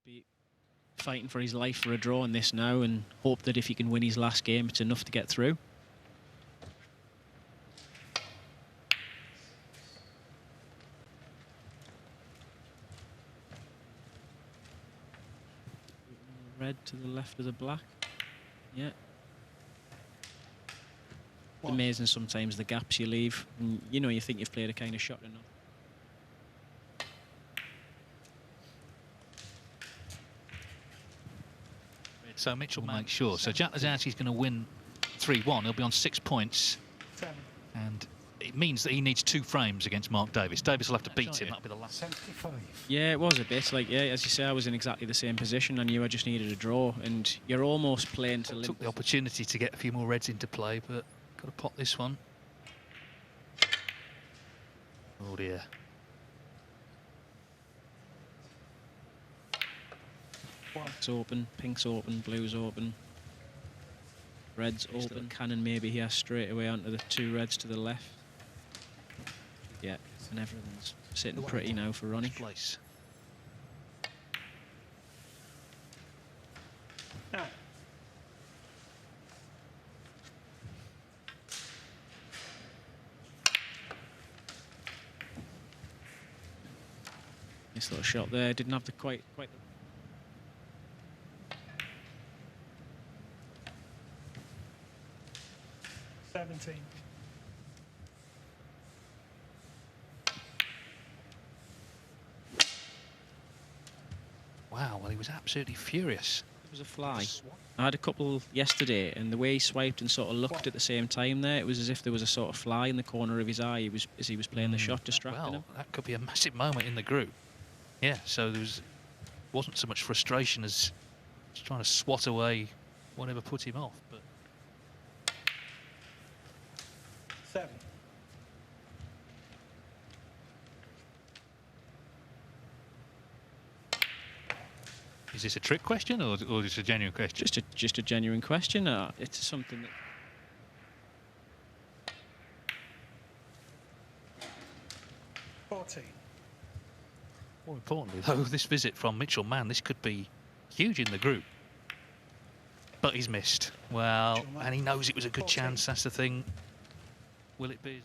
be fighting for his life for a draw in this now, and hope that if he can win his last game, it's enough to get through. Red to the left of the black. Yeah. It's amazing sometimes the gaps you leave. And, you know, you think you've played a kind of shot enough. So Mitchell will make sure. So Jack Lazowski's going to win 3-1. He'll be on 6 points. And it means that he needs 2 frames against Mark Davis. Davis will have to beat him. That'll be the last. 75. Yeah, it was a bit like, yeah, as you say, I was in exactly the same position. I knew I just needed a draw, and you're almost playing to limp. Took the opportunity to get a few more reds into play, but got to pot this one. Oh dear. It's open, pink's open, blue's open, red's open. Cannon maybe here straight away onto the 2 reds to the left. Yeah, and everything's sitting pretty now for Ronnie. Place. Nice little shot there. Didn't have the quite the 17. Wow, well, he was absolutely furious. It was a fly. I had a couple yesterday, and the way he swiped and sort of looked at the same time there, it was as if there was a sort of fly in the corner of his eye as he was playing the shot, distracting him. That could be a massive moment in the group. Yeah, so there wasn't so much frustration as just trying to swat away whatever put him off. But 7. is this a trick question or just a genuine question? Just a genuine question. It's something that. More importantly, though, this visit from Mitchell Mann, this could be huge in the group. But he's missed. Well, and he knows it was a good chance. That's the thing. Will it be?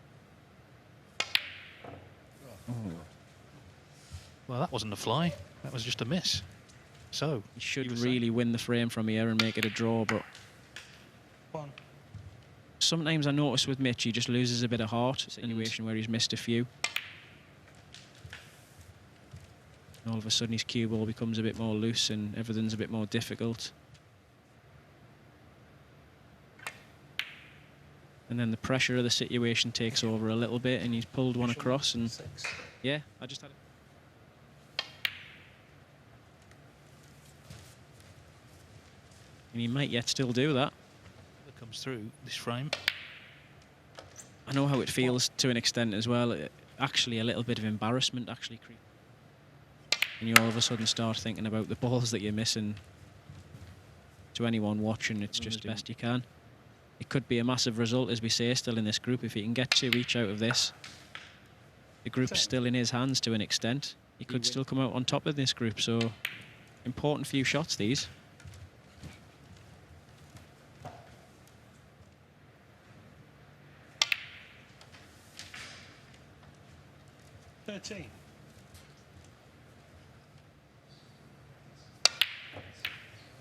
Well, that wasn't a fly. That was just a miss. So he should really win the frame from here and make it a draw, but sometimes I notice with Mitch, he just loses a bit of heart. Situation where he's missed a few. And all of a sudden his cue ball becomes a bit more loose and everything's a bit more difficult. And then the pressure of the situation takes over a little bit, and he's pulled one across, and yeah, I just had it. And he might yet still do that. That comes through this frame. I know how it feels to an extent as well. Actually, a little bit of embarrassment actually creeps. And you all of a sudden start thinking about the balls that you're missing. To anyone watching, it's just the best you can. It could be a massive result, as we say, still in this group. If he can get 2 each out of this, the group's still in his hands to an extent. He could still come out on top of this group, so important few shots, these.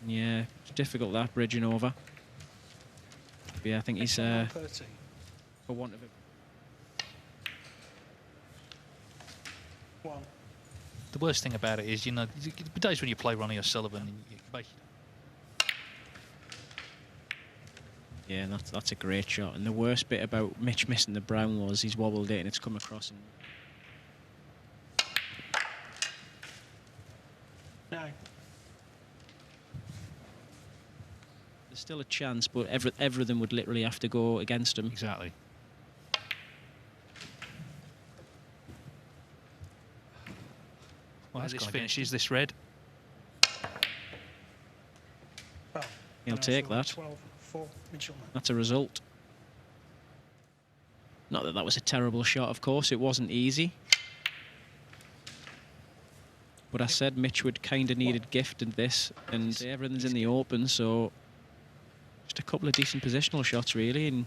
Yeah, it's difficult that, bridging over. But yeah, I think he's for want of it. The worst thing about it is, you know, the days when you play Ronnie O'Sullivan, and you basically. Yeah, that's a great shot. And the worst bit about Mitch missing the brown was he's wobbled it and it's come across. And there's still a chance, but everything would literally have to go against him. Exactly. Well, as this finishes, this red. He'll take that. That's a result. Not that that was a terrible shot, of course. It wasn't easy. But I said Mitch would kind of needed gifted this, and everything's in the open, so just a couple of decent positional shots, really, and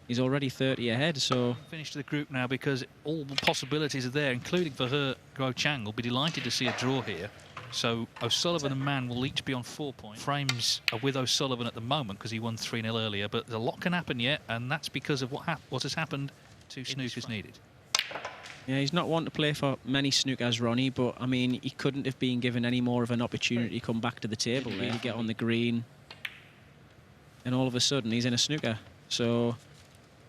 he's already 30 ahead, so... Finish the group now because all the possibilities are there, including for her. Guo Chang will be delighted to see a draw here. So O'Sullivan and Mann will each be on 4 points. Frames are with O'Sullivan at the moment because he won 3-0 earlier, but a lot can happen yet, and that's because of what has happened to Snookers needed. Yeah, he's not one to play for many snookers, Ronnie, but, I mean, he couldn't have been given any more of an opportunity to come back to the table there, get on the green, and all of a sudden he's in a snooker. So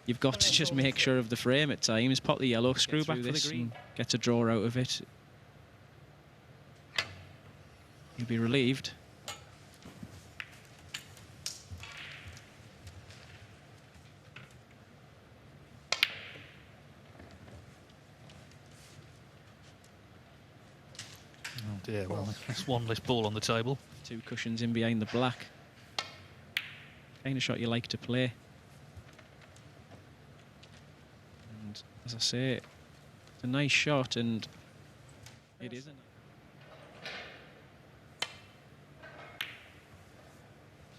you've got to just make sure of the frame at times, pop the yellow, screw back for the green, gets a draw out of it. You'll be relieved. Oh dear, well, that's one less ball on the table. 2 cushions in behind the black. Kind of shot you like to play. And as I say, it's a nice shot, and it isn't.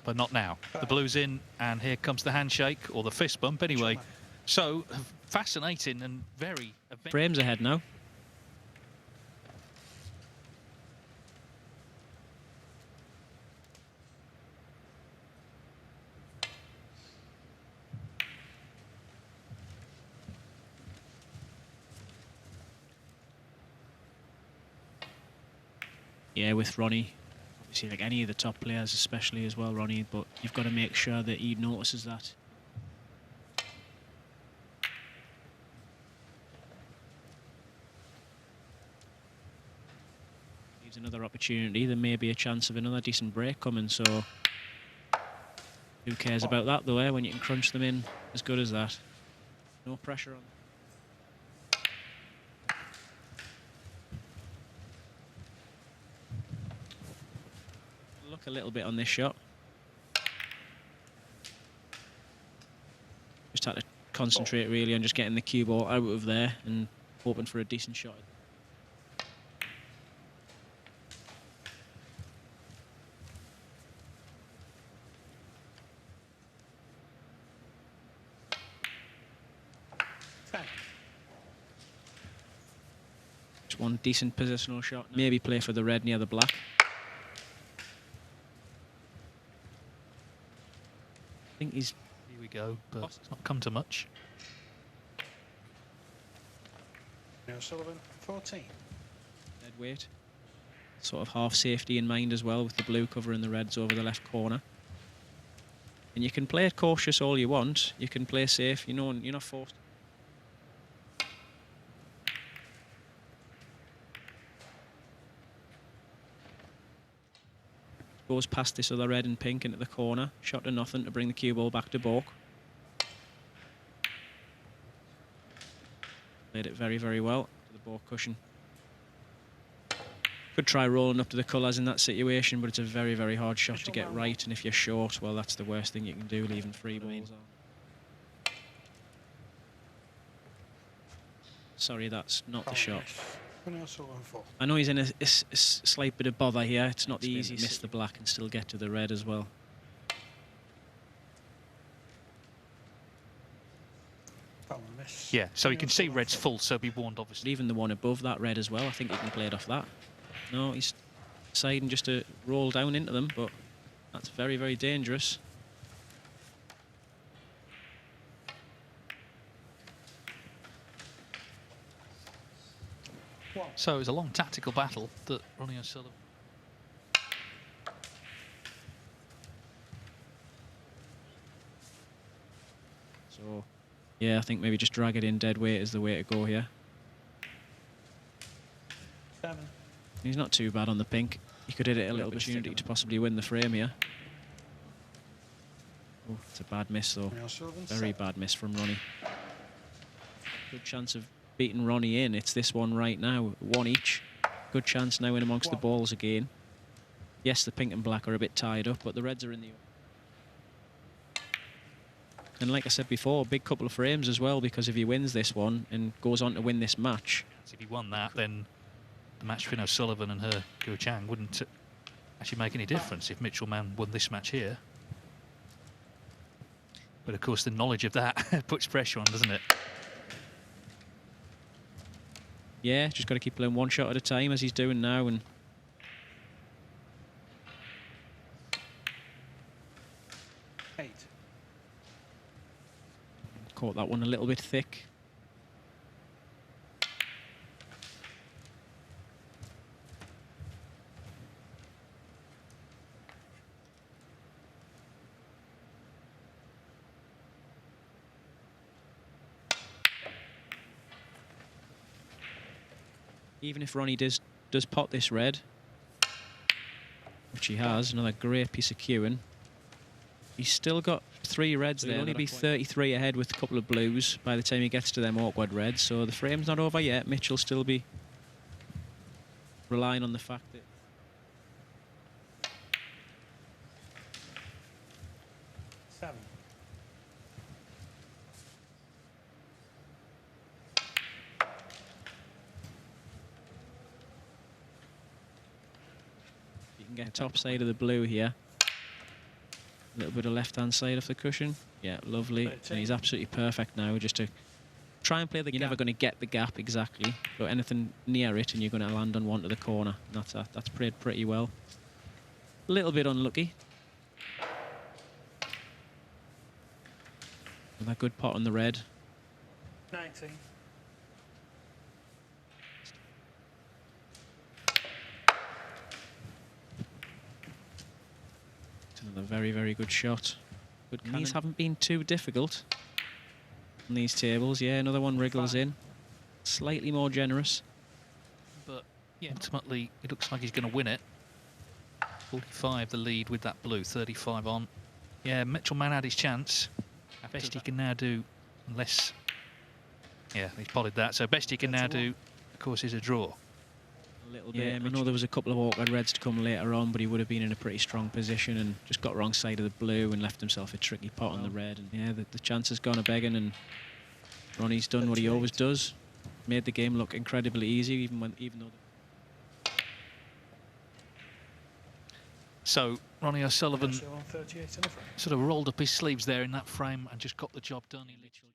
But not now. The blue's in, and here comes the handshake, or the fist bump anyway. So, fascinating and very... Frames ahead now. Yeah, with Ronnie, obviously like any of the top players, especially as well, Ronnie, but you've got to make sure that he notices that. Leaves another opportunity, there may be a chance of another decent break coming, so who cares about that though, when you can crunch them in as good as that. No pressure on them. A little bit on this shot. Just had to concentrate really on just getting the cue ball out of there and hoping for a decent shot. Just one decent positional shot. Maybe play for the red near the black. I think he's... Here we go, but it's not come to much. Ronnie O'Sullivan, 14. Dead weight. Sort of half safety in mind as well, with the blue covering the reds over the left corner. And you can play it cautious all you want. You can play safe, you know, and you're not forced. Goes past this other red and pink into the corner. Shot to nothing to bring the cue ball back to Bork. Played it very, very well to the Bork cushion. Could try rolling up to the colours in that situation, but it's a very, very hard shot to get right, and if you're short, well, that's the worst thing you can do, leaving free balls on. Sorry, that's not the shot. I know he's in a slight bit of bother here. It's not the easiest. Miss the black and still get to the red as well. Yeah, so you can see red's full, so be warned, obviously. Even the one above that red as well, I think he can play it off that. No, he's deciding just to roll down into them, but that's very, very dangerous. So it was a long tactical battle that Ronnie O'Sullivan. So, yeah, I think maybe just drag it in dead weight is the way to go here. 7. He's not too bad on the pink. He could hit it a little opportunity to possibly win the frame here. Oh, it's a bad miss though. Very bad miss from Ronnie. Good chance of beating Ronnie in. It's this one right now. 1 each. Good chance now in amongst the balls again. Yes, the pink and black are a bit tied up, but the reds are in the... And like I said before, big couple of frames as well, because if he wins this one and goes on to win this match, If he won that, then the match between O'Sullivan and her Gu Chang wouldn't actually make any difference if Mitchell Mann won this match here. But of course, the knowledge of that puts pressure on, doesn't it? Yeah, just got to keep playing one shot at a time as he's doing now. And caught that one a little bit thick. Even if Ronnie does pot this red, which he has, another great piece of cueing, he's still got 3 reds there. He'll only be 33 ahead with a couple of blues by the time he gets to them awkward reds. So the frame's not over yet. Mitch'll still be relying on the fact that you can get top side of the blue here. A little bit of left-hand side of the cushion. Yeah, lovely. And he's absolutely perfect now just to try and play the gap. You're never going to get the gap exactly, but anything near it and you're going to land on one to the corner. That's played pretty well. A little bit unlucky. With a good pot on the red. 19. Another very, very good shot. Good. These haven't been too difficult on these tables. Yeah, another one wriggles in. Slightly more generous. But yeah, ultimately, it looks like he's going to win it. 45 the lead with that blue, 35 on. Yeah, Mitchell Mann had his chance. Best he can now do, unless... Yeah, he's potted that. So best he can now do, of course, is a draw. Yeah, I know there was a couple of awkward reds to come later on, but he would have been in a pretty strong position and just got wrong side of the blue and left himself a tricky pot on the red. And yeah, the chance has gone a-begging, and Ronnie's done what he always does. Made the game look incredibly easy, even though... So Ronnie O'Sullivan sort of rolled up his sleeves there in that frame and just got the job done. He literally